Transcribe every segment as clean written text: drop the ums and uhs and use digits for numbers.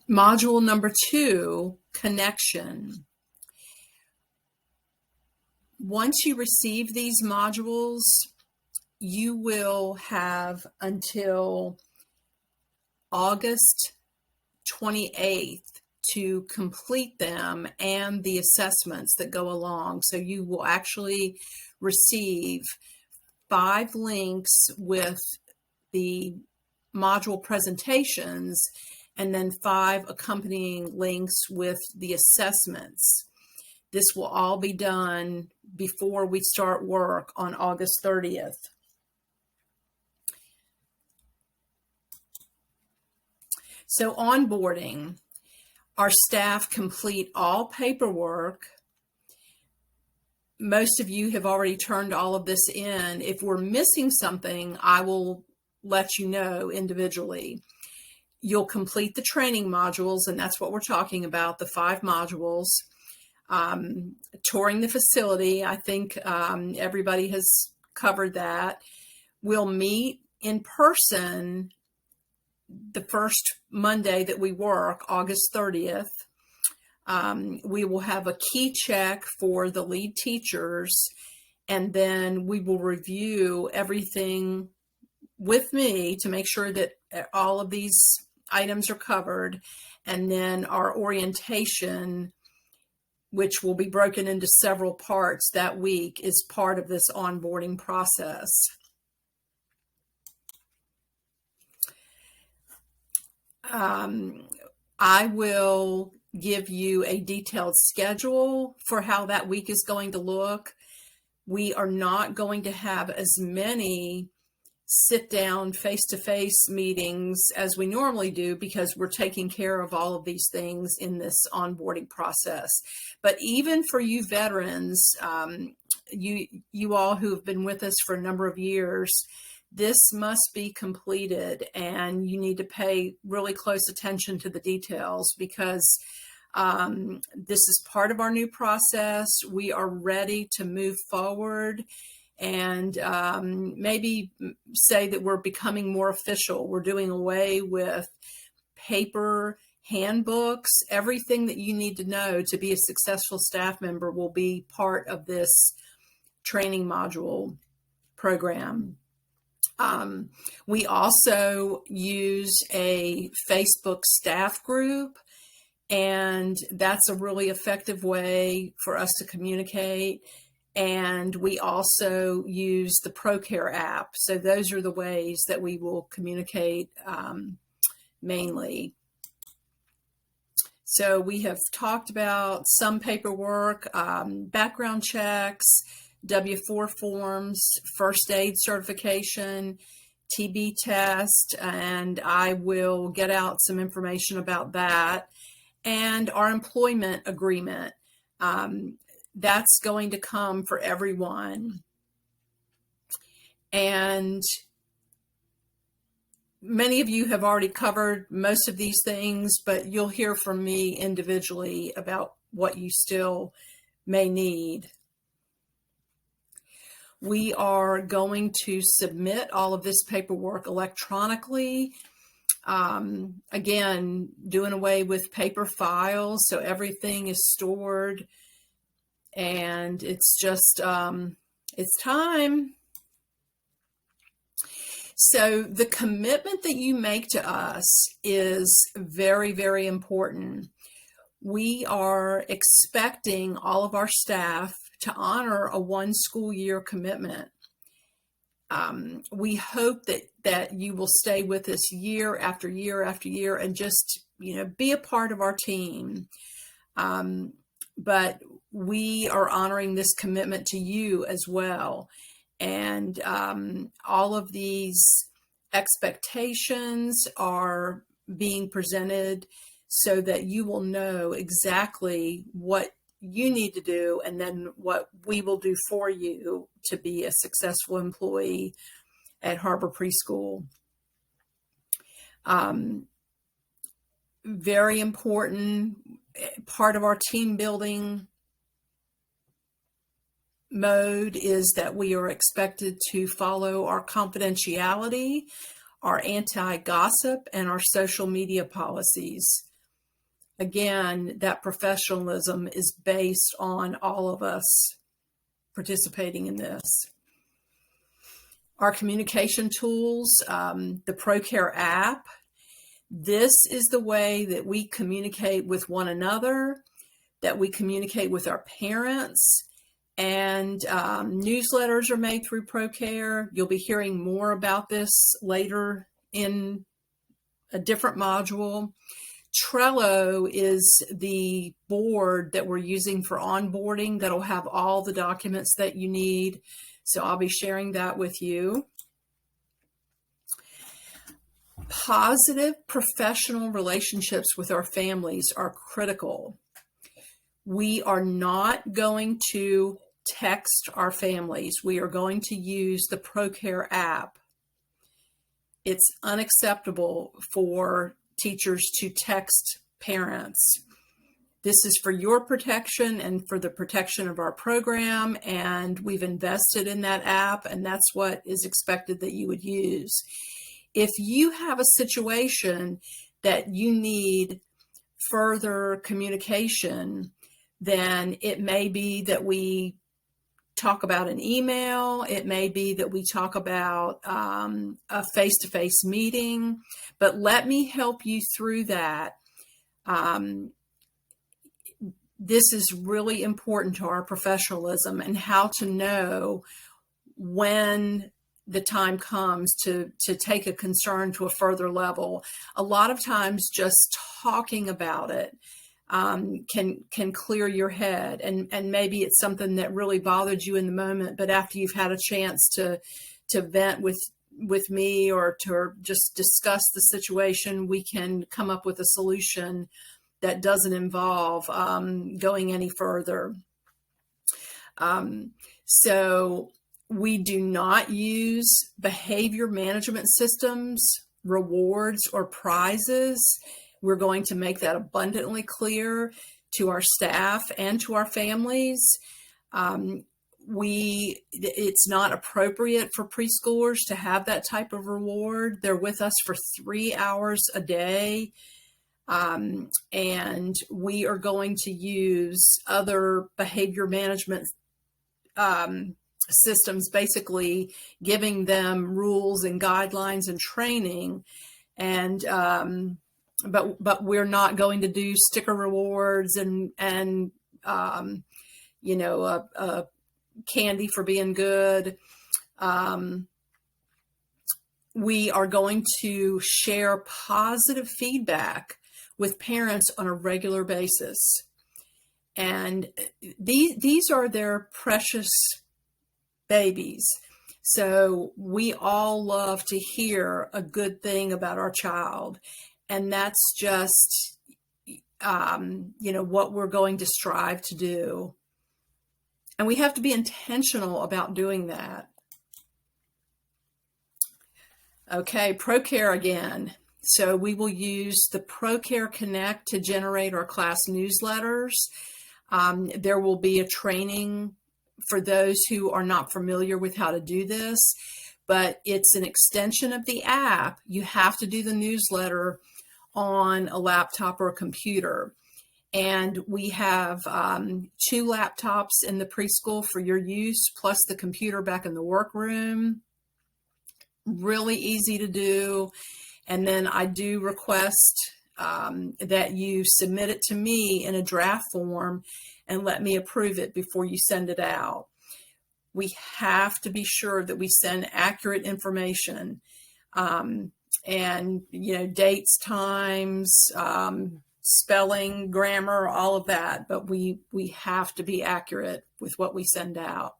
Module number 2, connection. Once you receive these modules, you will have until August 28th to complete them and the assessments that go along. So you will actually receive 5 links with the module presentations and then 5 accompanying links with the assessments. This will all be done before we start work on August 30th. So onboarding, our staff complete all paperwork. Most of you have already turned all of this in. If we're missing something, I will let you know individually. You'll complete the training modules, and that's what we're talking about, the 5 modules. Touring the facility, I think everybody has covered that. We'll meet in person the first Monday that we work, August 30th. We will have a key check for the lead teachers, and then we will review everything with me to make sure that all of these items are covered. And then our orientation, which will be broken into several parts that week, is part of this onboarding process. I will give you a detailed schedule for how that week is going to look. We are not going to have as many sit-down face-to-face meetings as we normally do because we're taking care of all of these things in this onboarding process. But even for you veterans, you all who have been with us for a number of years, this must be completed, and you need to pay really close attention to the details because this is part of our new process. We are ready to move forward and maybe say that we're becoming more official. We're doing away with paper handbooks. Everything that you need to know to be a successful staff member will be part of this training module program. We also use a Facebook staff group, and that's a really effective way for us to communicate. And we also use the ProCare app. So those are the ways that we will communicate mainly. So we have talked about some paperwork, background checks, W-4 forms, first aid certification, TB test, and I will get out some information about that. And our employment agreement, that's going to come for everyone. And many of you have already covered most of these things, but you'll hear from me individually about what you still may need. We are going to submit all of this paperwork electronically. Again, doing away with paper files, so everything is stored, and it's just, it's time. So the commitment that you make to us is very, very important. We are expecting all of our staff to honor a 1 school year commitment. We hope that you will stay with us year after year after year and just, be a part of our team. But we are honoring this commitment to you as well. And all of these expectations are being presented so that you will know exactly what you need to do and then what we will do for you to be a successful employee at Harbor Preschool. Very important part of our team building mode is that we are expected to follow our confidentiality, our anti-gossip, and our social media policies. Again, that professionalism is based on all of us participating in this. Our communication tools, the ProCare app, this is the way that we communicate with one another, that we communicate with our parents, and newsletters are made through ProCare. You'll be hearing more about this later in a different module. Trello is the board that we're using for onboarding that'll have all the documents that you need. So I'll be sharing that with you. Positive professional relationships with our families are critical. We are not going to text our families. We are going to use the ProCare app. It's unacceptable for teachers to text parents. This is for your protection and for the protection of our program, and we've invested in that app, and that's what is expected that you would use. If you have a situation that you need further communication, then it may be that we talk about an email. It may be that we talk about a face-to-face meeting, but let me help you through that. This is really important to our professionalism and how to know when the time comes to take a concern to a further level. A lot of times just talking about it can clear your head, and maybe it's something that really bothered you in the moment, but after you've had a chance to vent with me or to just discuss the situation, we can come up with a solution that doesn't involve going any further. So we do not use behavior management systems, rewards, or prizes. We're going to make that abundantly clear to our staff and to our families. It's not appropriate for preschoolers to have that type of reward. They're with us for 3 hours a day. And we are going to use other behavior management systems, basically giving them rules and guidelines and training. And but we're not going to do sticker rewards and candy for being good. We are going to share positive feedback with parents on a regular basis. And these are their precious babies. So we all love to hear a good thing about our child. And that's just, what we're going to strive to do. And we have to be intentional about doing that. Okay, ProCare again. So we will use the ProCare Connect to generate our class newsletters. There will be a training for those who are not familiar with how to do this, but it's an extension of the app. You have to do the newsletter on a laptop or a computer. And we have 2 laptops in the preschool for your use, plus the computer back in the workroom. Really easy to do. And then I do request that you submit it to me in a draft form and let me approve it before you send it out. We have to be sure that we send accurate information and, dates, times, spelling, grammar, all of that. But we have to be accurate with what we send out.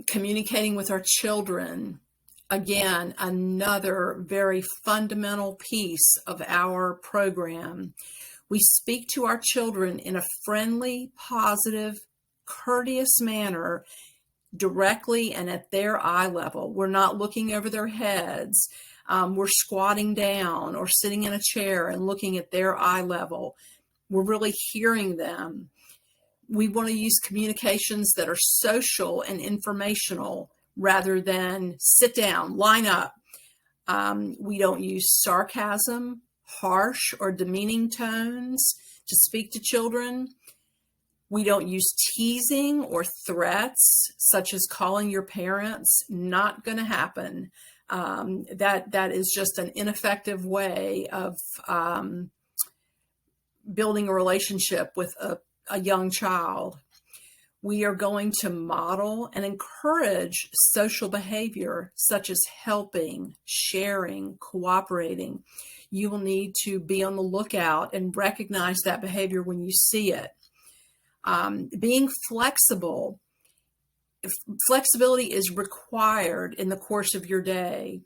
Communicating with our children, again, another very fundamental piece of our program. We speak to our children in a friendly, positive, courteous manner, directly and at their eye level. We're not looking over their heads. We're squatting down or sitting in a chair and looking at their eye level. We're really hearing them. We want to use communications that are social and informational rather than sit down, line up. We don't use sarcasm, harsh or demeaning tones to speak to children. We don't use teasing or threats, such as calling your parents. Not going to happen. That is just an ineffective way of building a relationship with a young child. We are going to model and encourage social behavior such as helping, sharing, cooperating. You will need to be on the lookout and recognize that behavior when you see it. Being flexible. Flexibility is required in the course of your day.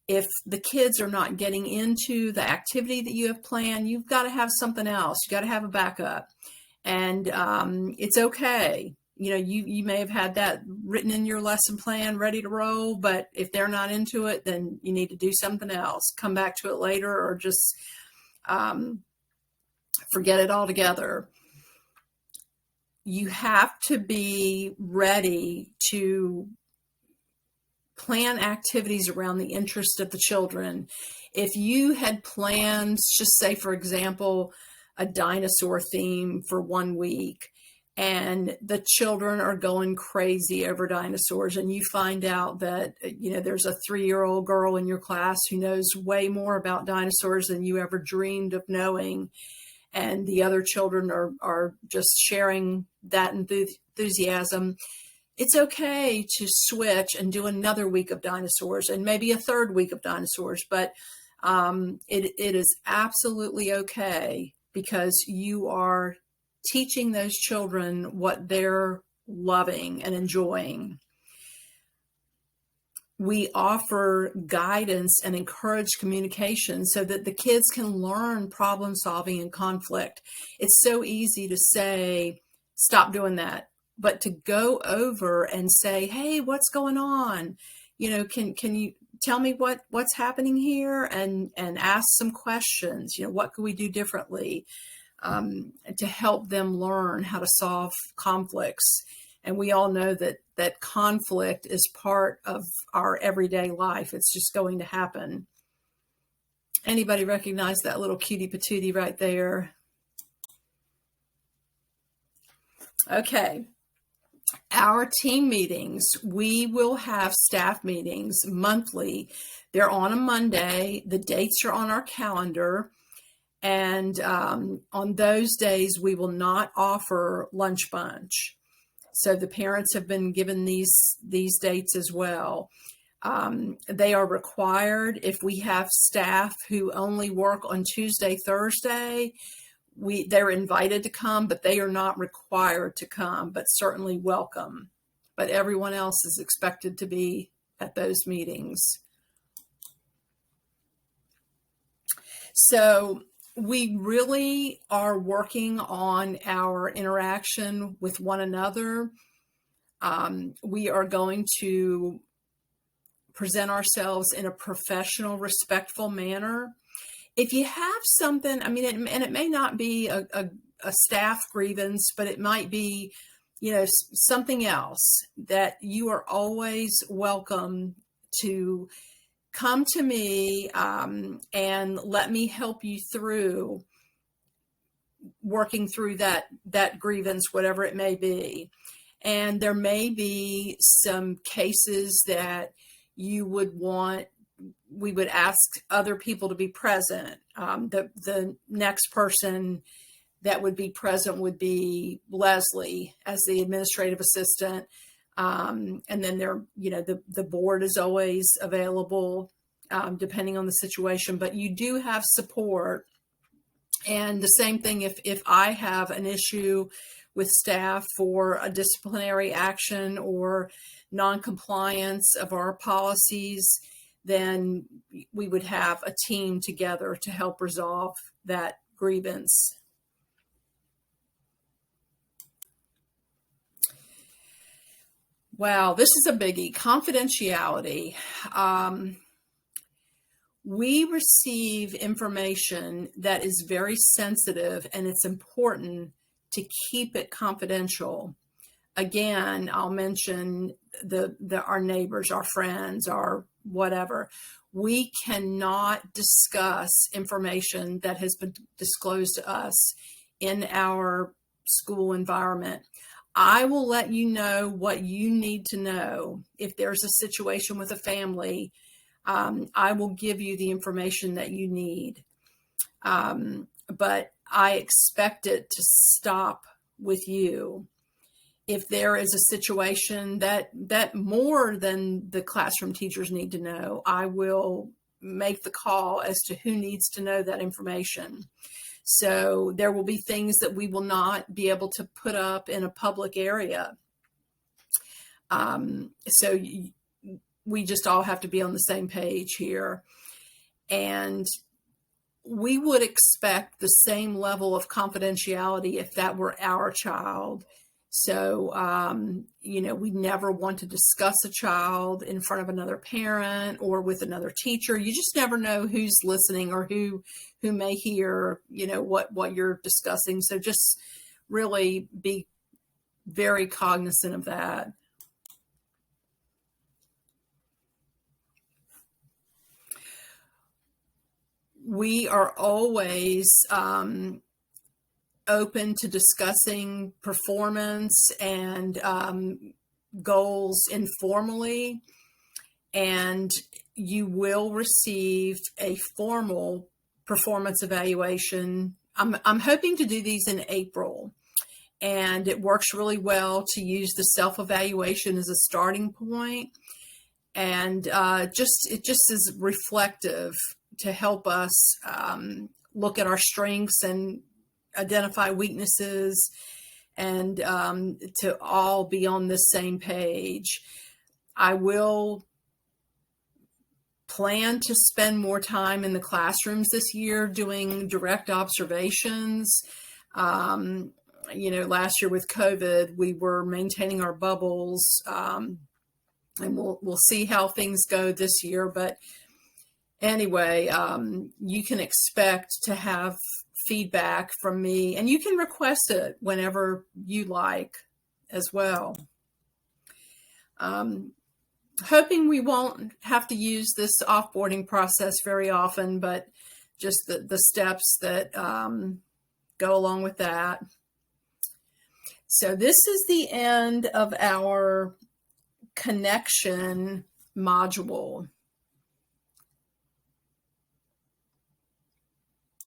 If the kids are not getting into the activity that you have planned, you've got to have something else. You got to have a backup. And it's okay. You may have had that written in your lesson plan, ready to roll, but if they're not into it, then you need to do something else. Come back to it later, or just forget it altogether. You have to be ready to plan activities around the interest of the children. If you had plans, just say, for example, a dinosaur theme for 1 week, and the children are going crazy over dinosaurs, and you find out that, there's a 3-year-old girl in your class who knows way more about dinosaurs than you ever dreamed of knowing, and the other children are just sharing that enthusiasm, it's okay to switch and do another week of dinosaurs and maybe a third week of dinosaurs, but it is absolutely okay, because you are teaching those children what they're loving and enjoying. We offer guidance and encourage communication so that the kids can learn problem solving and conflict. It's so easy to say, stop doing that, but to go over and say, hey, what's going on? Can you tell me what's happening here, and ask some questions. What could we do differently to help them learn how to solve conflicts? And we all know that conflict is part of our everyday life. It's just going to happen. Anybody recognize that little cutie patootie right there? Okay. Our team meetings, we will have staff meetings monthly. They're on a Monday. The dates are on our calendar. And on those days, we will not offer lunch bunch. So the parents have been given these dates as well. They are required. If we have staff who only work on Tuesday, Thursday, they're invited to come, but they are not required to come, but certainly welcome. But everyone else is expected to be at those meetings. So we really are working on our interaction with one another. We are going to present ourselves in a professional, respectful manner. If you have something, and it may not be a staff grievance, but it might be, something else, that you are always welcome to come to me and let me help you through working through that grievance, whatever it may be. And there may be some cases that we would ask other people to be present. The next person that would be present would be Leslie as the administrative assistant. And then the board is always available, depending on the situation, but you do have support. And the same thing if I have an issue with staff for a disciplinary action or non-compliance of our policies, then we would have a team together to help resolve that grievance. Wow, this is a biggie. Confidentiality. We receive information that is very sensitive, and it's important to keep it confidential. again, I'll mention our neighbors, our friends, our whatever. We cannot discuss information that has been disclosed to us in our school environment. I will let you know what you need to know. If there's a situation with a family, I will give you the information that you need. But I expect it to stop with you. If there is a situation that more than the classroom teachers need to know, I will make the call as to who needs to know that information. So there will be things that we will not be able to put up in a public area. So we just all have to be on the same page here. And we would expect the same level of confidentiality if that were our child. So, we never want to discuss a child in front of another parent or with another teacher. You just never know who's listening or who may hear, what you're discussing. So just really be very cognizant of that. We are always open to discussing performance and goals informally, and you will receive a formal performance evaluation. I'm hoping to do these in April, and it works really well to use the self-evaluation as a starting point, and it just is reflective to help us look at our strengths and identify weaknesses, and to all be on the same page. I will plan to spend more time in the classrooms this year doing direct observations. Last year with COVID, we were maintaining our bubbles, and we'll see how things go this year. But anyway, you can expect to have feedback from me, and you can request it whenever you like as well. Hoping we won't have to use this offboarding process very often, but just the steps that go along with that. So this is the end of our connection module.